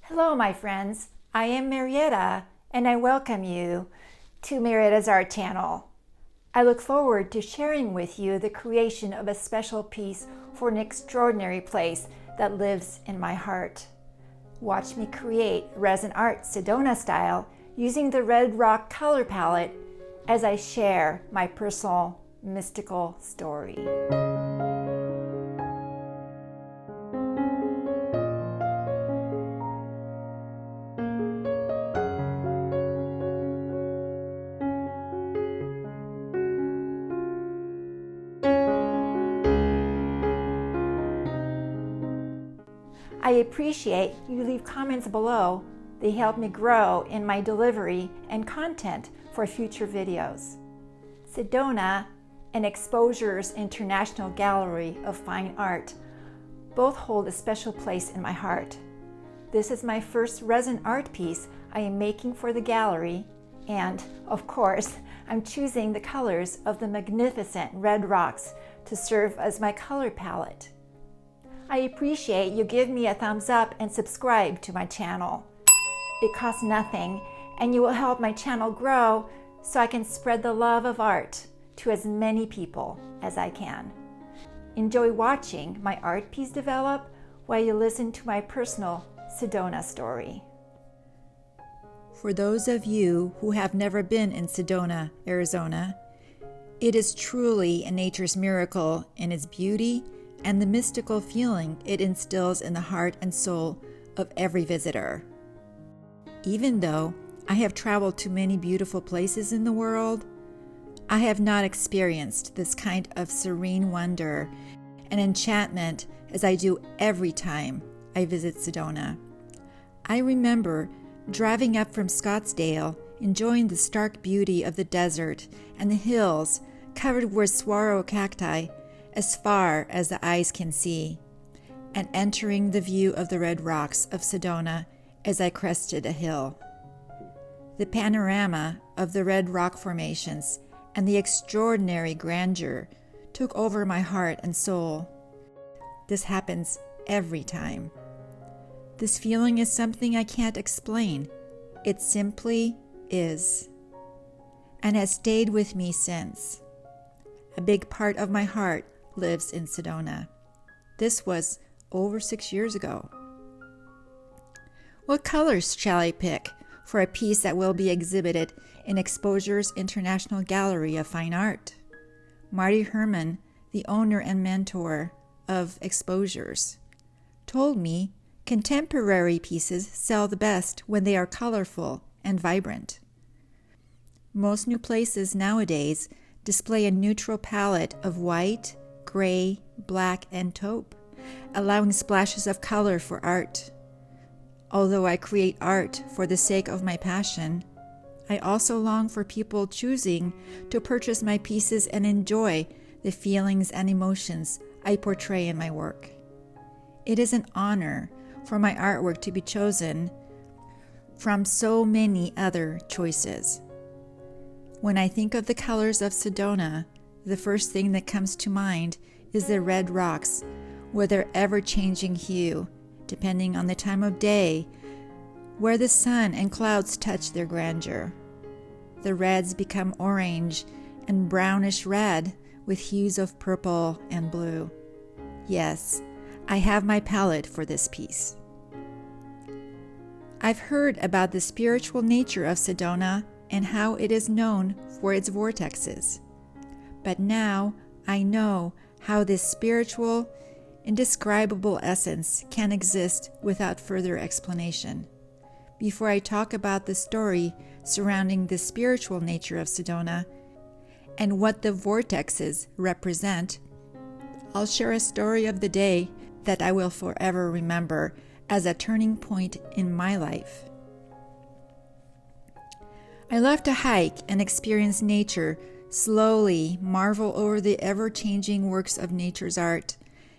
Hello, my friends. I am Marietta, and I welcome you to Marietta's Art Channel. I look forward to sharing with you the creation of a special piece for an extraordinary place that lives in my heart. Watch me create resin art Sedona style using the red rock color palette as I share my personal mystical story. I appreciate you leave comments below. They help me grow in my delivery and content for future videos. Sedona and Exposure's International Gallery of Fine Art both hold a special place in my heart. This is my first resin art piece I am making for the gallery, and of course, I'm choosing the colors of the magnificent red rocks to serve as my color palette. I appreciate you give me a thumbs up and subscribe to my channel. It costs nothing, and you will help my channel grow so I can spread the love of art to as many people as I can. Enjoy watching my art piece develop while you listen to my personal Sedona story. For those of you who have never been in Sedona, Arizona, it is truly a nature's miracle in its beauty and the mystical feeling it instills in the heart and soul of every visitor. Even though I have traveled to many beautiful places in the world, I have not experienced this kind of serene wonder and enchantment as I do every time I visit Sedona. I remember driving up from Scottsdale, enjoying the stark beauty of the desert and the hills covered with saguaro cacti as far as the eyes can see, and entering the view of the red rocks of Sedona as I crested a hill. The panorama of the red rock formations and the extraordinary grandeur took over my heart and soul. This happens every time. This feeling is something I can't explain. It simply is, and has stayed with me since. A big part of my heart lives in Sedona. This was over 6 years ago. What colors shall I pick for a piece that will be exhibited in Exposure's International Gallery of Fine Art? Marty Herman, the owner and mentor of Exposures, told me contemporary pieces sell the best when they are colorful and vibrant. Most new places nowadays display a neutral palette of white, gray, black, and taupe, allowing splashes of color for art. Although I create art for the sake of my passion, I also long for people choosing to purchase my pieces and enjoy the feelings and emotions I portray in my work. It is an honor for my artwork to be chosen from so many other choices. When I think of the colors of Sedona, the first thing that comes to mind is the red rocks with their ever-changing hue, depending on the time of day, where the sun and clouds touch their grandeur. The reds become orange and brownish red with hues of purple and blue. Yes, I have my palette for this piece. I've heard about the spiritual nature of Sedona and how it is known for its vortexes. But now I know how this spiritual, indescribable essence can exist without further explanation. Before I talk about the story surrounding the spiritual nature of Sedona and what the vortexes represent, I'll share a story of the day that I will forever remember as a turning point in my life. I love to hike and experience nature, slowly marvel over the ever-changing works of nature's art,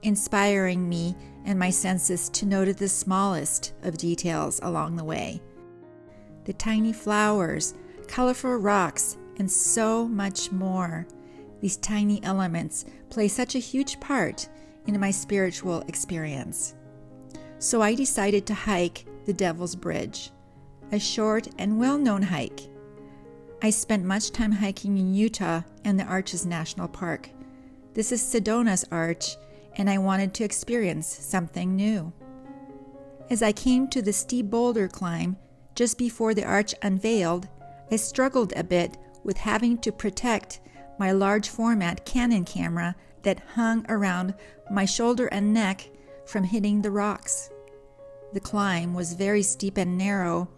inspiring me and my senses to notice the smallest of details along the way. The tiny flowers, colorful rocks, and so much more. These tiny elements play such a huge part in my spiritual experience. So I decided to hike the Devil's Bridge, a short and well-known hike. I spent much time hiking in Utah and the Arches National Park. This is Sedona's Arch, and I wanted to experience something new. As I came to the steep boulder climb just before the arch unveiled, I struggled a bit with having to protect my large format Canon camera that hung around my shoulder and neck from hitting the rocks. The climb was very steep and narrow,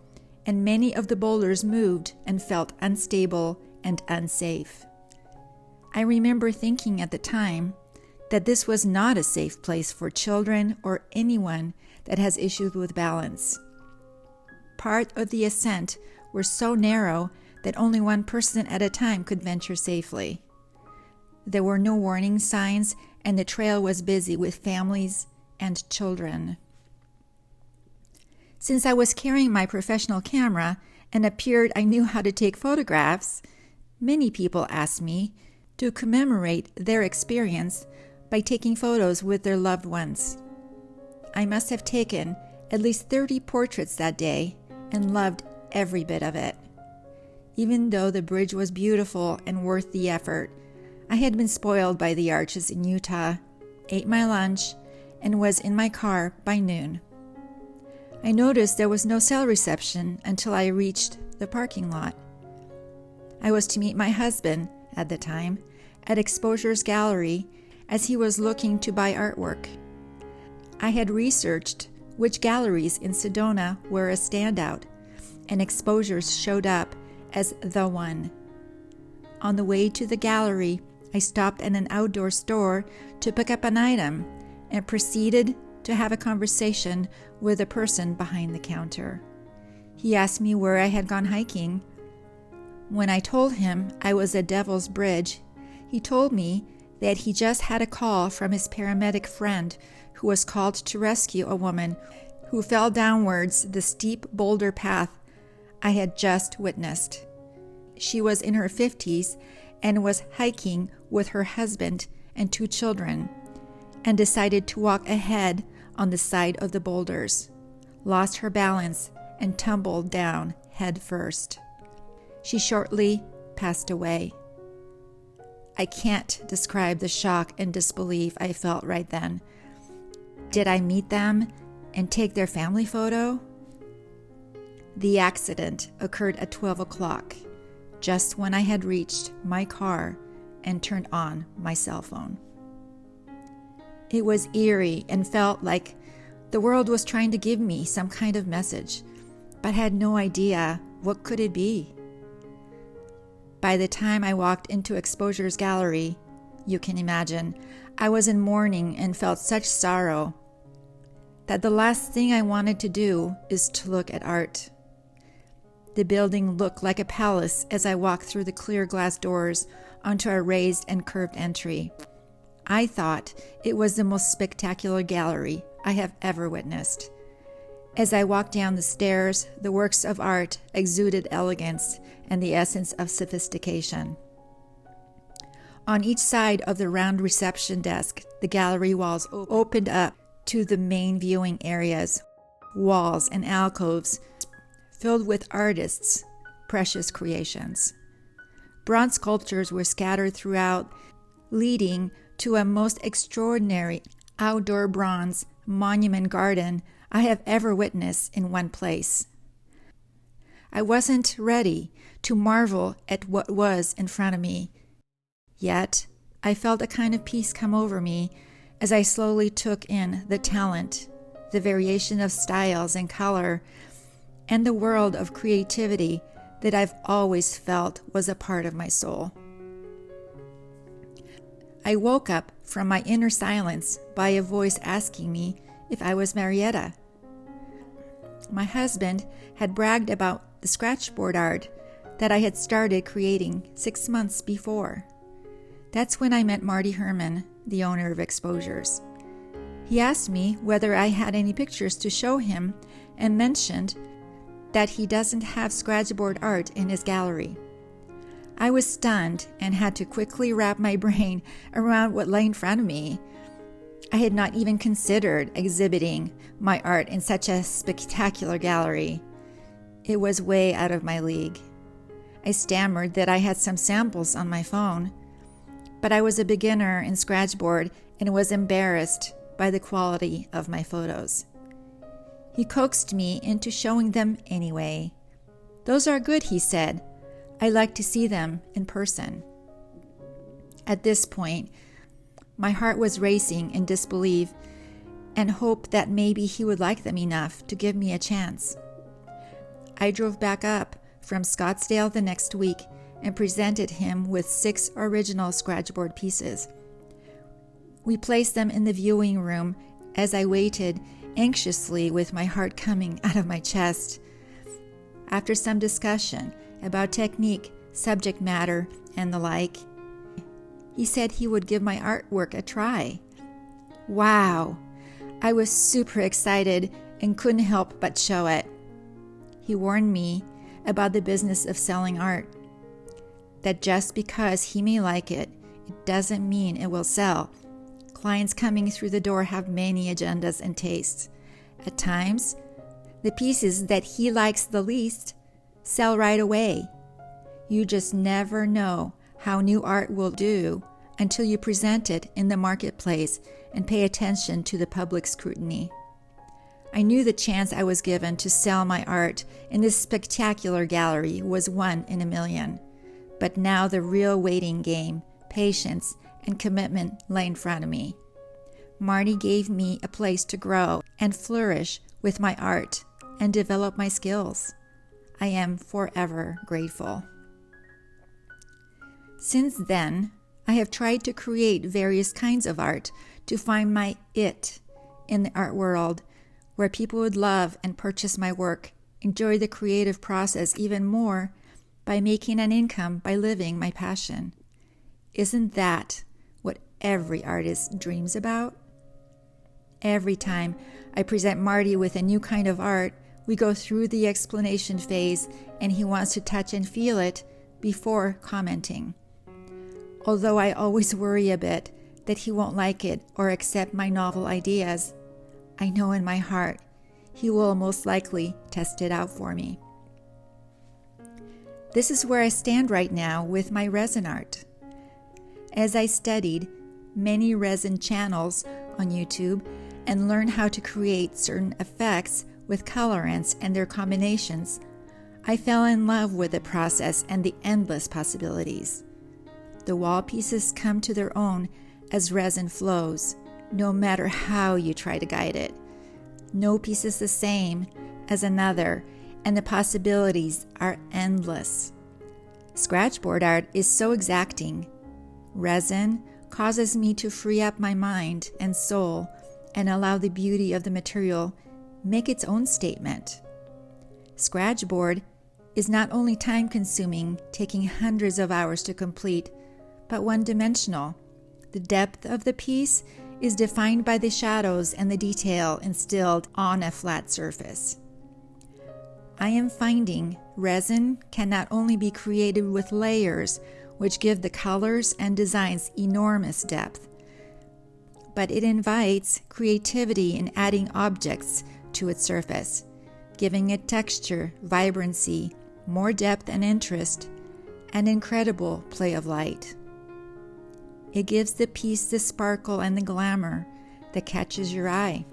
and many of the boulders moved and felt unstable and unsafe. I remember thinking at the time that this was not a safe place for children or anyone that has issues with balance. Part of the ascent were so narrow that only one person at a time could venture safely. There were no warning signs, and the trail was busy with families and children. Since I was carrying my professional camera and appeared I knew how to take photographs, many people asked me to commemorate their experience by taking photos with their loved ones. I must have taken at least 30 portraits that day and loved every bit of it. Even though the bridge was beautiful and worth the effort, I had been spoiled by the arches in Utah, ate my lunch, and was in my car by noon. I noticed there was no cell reception until I reached the parking lot. I was to meet my husband, at the time, at Exposure's Gallery as he was looking to buy artwork. I had researched which galleries in Sedona were a standout, and Exposures showed up as the one. On the way to the gallery, I stopped at an outdoor store to pick up an item and proceeded to have a conversation with a person behind the counter. He asked me where I had gone hiking. When I told him I was at Devil's Bridge, he told me that he just had a call from his paramedic friend who was called to rescue a woman who fell downwards the steep boulder path I had just witnessed. She was in her 50s and was hiking with her husband and 2 children, and decided to walk ahead on the side of the boulders, lost her balance, and tumbled down head first. She shortly passed away. I can't describe the shock and disbelief I felt right then. Did I meet them and take their family photo? The accident occurred at 12 o'clock, just when I had reached my car and turned on my cell phone. It was eerie and felt like the world was trying to give me some kind of message, but had no idea what could it be. By the time I walked into Exposure's Gallery, you can imagine, I was in mourning and felt such sorrow that the last thing I wanted to do is to look at art. The building looked like a palace as I walked through the clear glass doors onto a raised and curved entry. I thought it was the most spectacular gallery I have ever witnessed. As I walked down the stairs, the works of art exuded elegance and the essence of sophistication. On each side of the round reception desk, the gallery walls opened up to the main viewing areas, walls and alcoves filled with artists' precious creations. Bronze sculptures were scattered throughout, leading to a most extraordinary outdoor bronze monument garden I have ever witnessed in one place. I wasn't ready to marvel at what was in front of me, yet I felt a kind of peace come over me as I slowly took in the talent, the variation of styles and color, and the world of creativity that I've always felt was a part of my soul. I woke up from my inner silence by a voice asking me if I was Marietta. My husband had bragged about the scratchboard art that I had started creating 6 months before. That's when I met Marty Herman, the owner of Exposures. He asked me whether I had any pictures to show him and mentioned that he doesn't have scratchboard art in his gallery. I was stunned and had to quickly wrap my brain around what lay in front of me. I had not even considered exhibiting my art in such a spectacular gallery. It was way out of my league. I stammered that I had some samples on my phone, but I was a beginner in scratchboard and was embarrassed by the quality of my photos. He coaxed me into showing them anyway. "Those are good," he said. "I like to see them in person." At this point, my heart was racing in disbelief and hope that maybe he would like them enough to give me a chance. I drove back up from Scottsdale the next week and presented him with 6 original scratchboard pieces. We placed them in the viewing room as I waited anxiously with my heart coming out of my chest. After some discussion about technique, subject matter, and the like, he said he would give my artwork a try. Wow! I was super excited and couldn't help but show it. He warned me about the business of selling art, that just because he may like it, it doesn't mean it will sell. Clients coming through the door have many agendas and tastes. At times, the pieces that he likes the least sell right away. You just never know how new art will do until you present it in the marketplace and pay attention to the public scrutiny. I knew the chance I was given to sell my art in this spectacular gallery was 1 in a million. But now the real waiting game, patience, and commitment lay in front of me. Marty gave me a place to grow and flourish with my art and develop my skills. I am forever grateful. Since then, I have tried to create various kinds of art to find my it in the art world, where people would love and purchase my work, enjoy the creative process even more by making an income by living my passion. Isn't that what every artist dreams about? Every time I present Marty with a new kind of art, we go through the explanation phase and he wants to touch and feel it before commenting. Although I always worry a bit that he won't like it or accept my novel ideas, I know in my heart he will most likely test it out for me. This is where I stand right now with my resin art. As I studied many resin channels on YouTube and learned how to create certain effects with colorants and their combinations, I fell in love with the process and the endless possibilities. The wall pieces come to their own as resin flows, no matter how you try to guide it. No piece is the same as another, and the possibilities are endless. Scratchboard art is so exacting. Resin causes me to free up my mind and soul and allow the beauty of the material make its own statement. Scratchboard is not only time-consuming, taking hundreds of hours to complete, but one-dimensional. The depth of the piece is defined by the shadows and the detail instilled on a flat surface. I am finding resin can not only be created with layers, which give the colors and designs enormous depth, but it invites creativity in adding objects to its surface, giving it texture, vibrancy, more depth and interest, and incredible play of light. It gives the piece the sparkle and the glamour that catches your eye.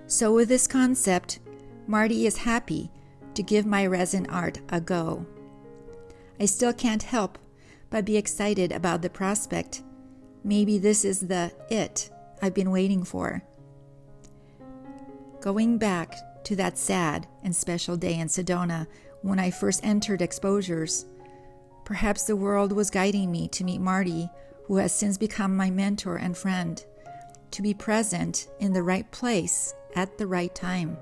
So with this concept, Marty is happy to give my resin art a go. I still can't help but be excited about the prospect. Maybe this is the it I've been waiting for. Going back to that sad and special day in Sedona when I first entered exposures, perhaps the world was guiding me to meet Marty, who has since become my mentor and friend, to be present in the right place at the right time,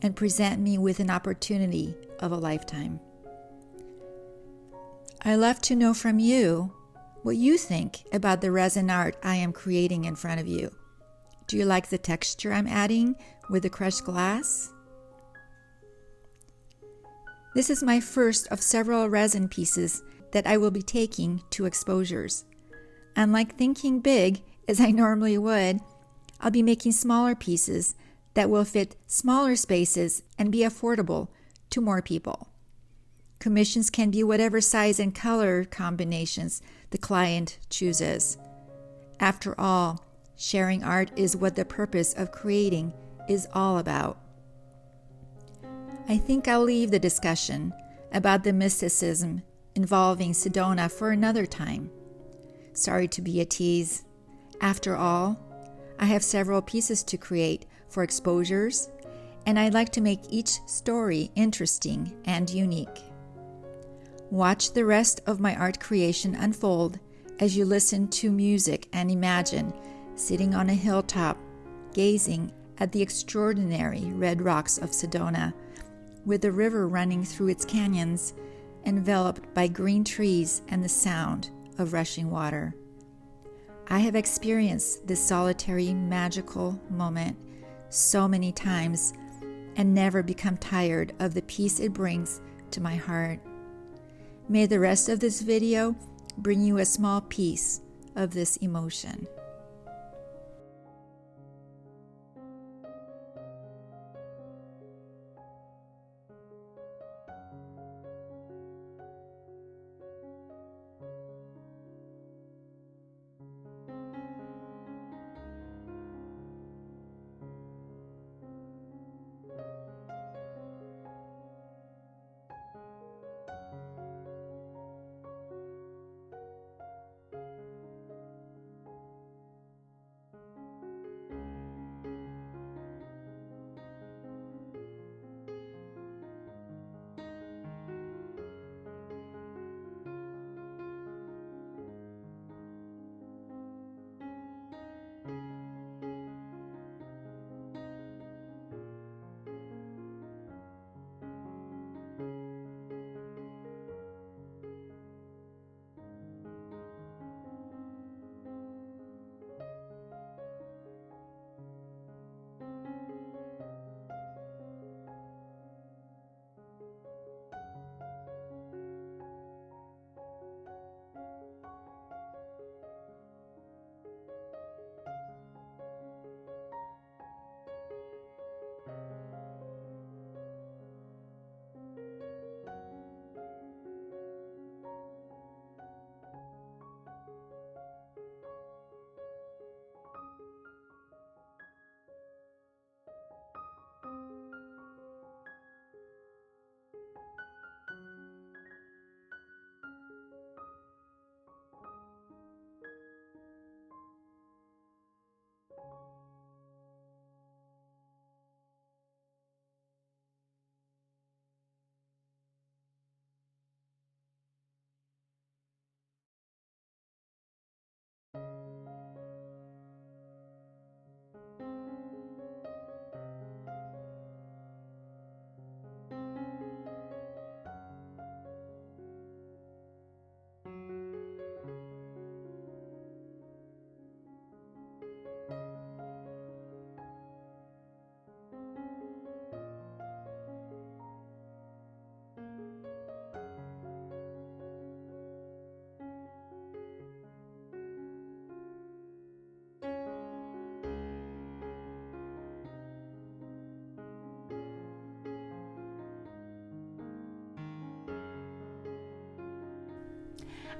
and present me with an opportunity of a lifetime. I'd love to know from you what you think about the resin art I am creating in front of you. Do you like the texture I'm adding with the crushed glass? This is my first of several resin pieces that I will be taking to exposures. Unlike thinking big as I normally would, I'll be making smaller pieces that will fit smaller spaces and be affordable to more people. Commissions can be whatever size and color combinations the client chooses. After all, sharing art is what the purpose of creating is all about. I think I'll leave the discussion about the mysticism involving Sedona for another time. Sorry to be a tease. After all, I have several pieces to create for exposures, and I'd like to make each story interesting and unique. Watch the rest of my art creation unfold as you listen to music and imagine sitting on a hilltop, gazing at the extraordinary red rocks of Sedona, with the river running through its canyons, enveloped by green trees and the sound of rushing water. I have experienced this solitary, magical moment so many times and never become tired of the peace it brings to my heart. May the rest of this video bring you a small piece of this emotion.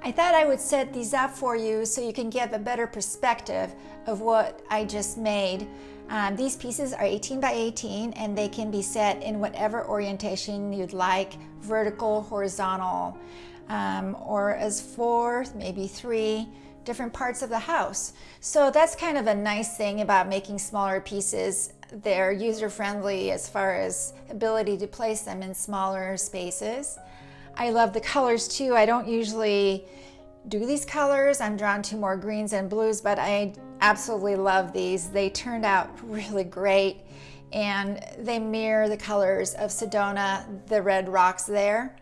I thought I would set these up for you so you can get a better perspective of what I just made. These pieces are 18 by 18 and they can be set in whatever orientation you'd like, vertical, horizontal, or as 4, maybe 3 different parts of the house. So that's kind of a nice thing about making smaller pieces. They're user-friendly as far as ability to place them in smaller spaces. I love the colors too. I don't usually do these colors. I'm drawn to more greens and blues, but I absolutely love these. They turned out really great and they mirror the colors of Sedona, the red rocks there.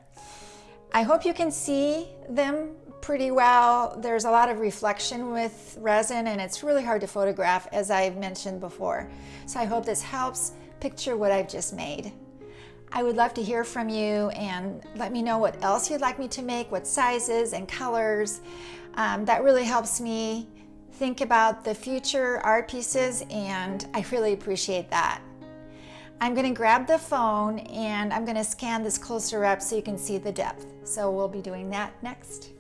I hope you can see them pretty well. There's a lot of reflection with resin and it's really hard to photograph, as I've mentioned before. So I hope this helps picture what I've just made. I would love to hear from you and let me know what else you'd like me to make, what sizes and colors. That really helps me think about the future art pieces, and I really appreciate that. I'm going to grab the phone and I'm going to scan this closer up so you can see the depth. So we'll be doing that next.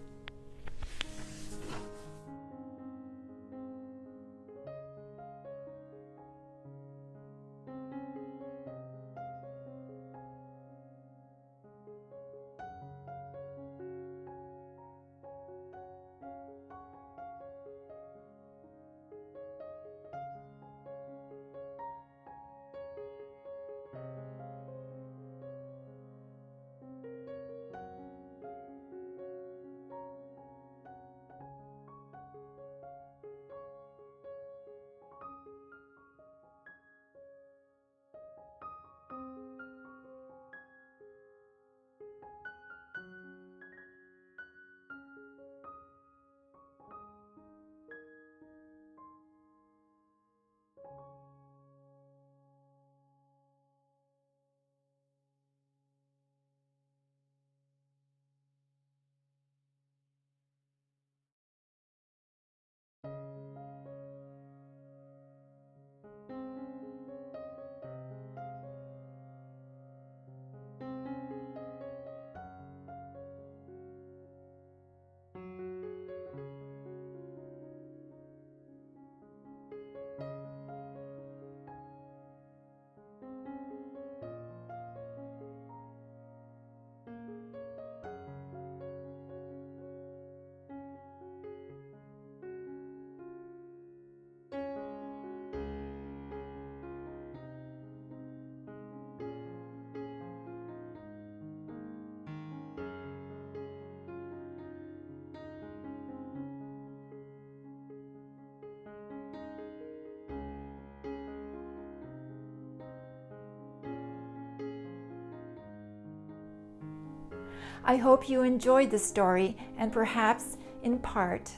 I hope you enjoyed the story and perhaps, in part,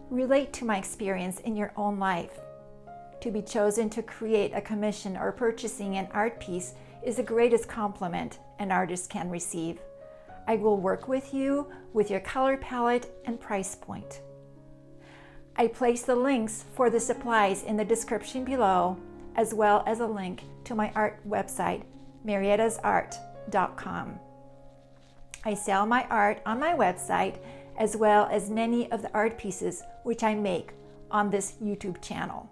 relate to my experience in your own life. To be chosen to create a commission or purchasing an art piece is the greatest compliment an artist can receive. I will work with you with your color palette and price point. I place the links for the supplies in the description below, as well as a link to my art website, mariettasart.com. I sell my art on my website, as well as many of the art pieces which I make on this YouTube channel,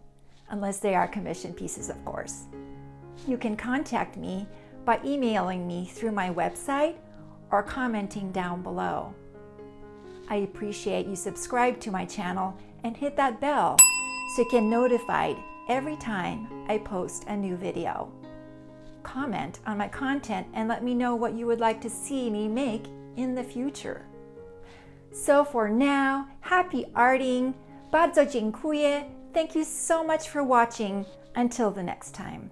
unless they are commission pieces, of course. You can contact me by emailing me through my website or commenting down below. I appreciate you subscribe to my channel and hit that bell so you get notified every time I post a new video. Comment on my content and let me know what you would like to see me make in the future. So for now, happy arting, bardzo dziękuję. Thank you so much for watching. Until the next time.